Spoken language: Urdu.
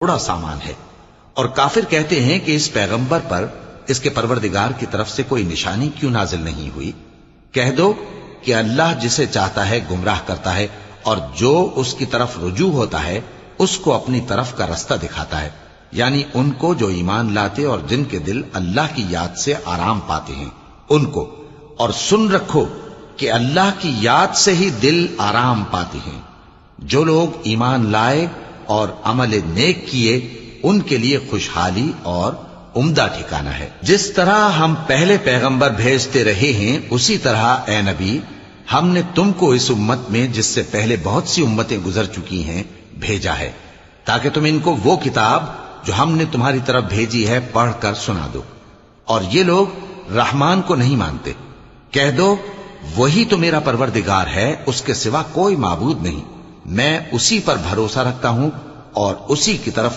تھوڑا سامان ہے، اور کافر کہتے ہیں کہ اس پیغمبر پر اس کے پروردگار کی طرف سے کوئی نشانی کیوں نازل نہیں ہوئی؟ کہہ دو کہ اللہ جسے چاہتا ہے گمراہ کرتا ہے، اور جو اس کی طرف رجوع ہوتا ہے اس کو اپنی طرف کا رستہ دکھاتا ہے، یعنی ان کو جو ایمان لاتے اور جن کے دل اللہ کی یاد سے آرام پاتے ہیں ان کو۔ اور سن رکھو کہ اللہ کی یاد سے ہی دل آرام پاتے ہیں۔ جو لوگ ایمان لائے اور عمل نیک کیے ان کے لیے خوشحالی اور عمدہ ٹھکانہ ہے۔ جس طرح ہم پہلے پیغمبر بھیجتے رہے ہیں اسی طرح اے نبی ہم نے تم کو اس امت میں جس سے پہلے بہت سی امتیں گزر چکی ہیں بھیجا ہے، تاکہ تم ان کو وہ کتاب جو ہم نے تمہاری طرف بھیجی ہے پڑھ کر سنا دو۔ اور یہ لوگ رحمان کو نہیں مانتے۔ کہہ دو وہی تو میرا پروردگار ہے، اس کے سوا کوئی معبود نہیں، میں اسی پر بھروسہ رکھتا ہوں اور اسی کی طرف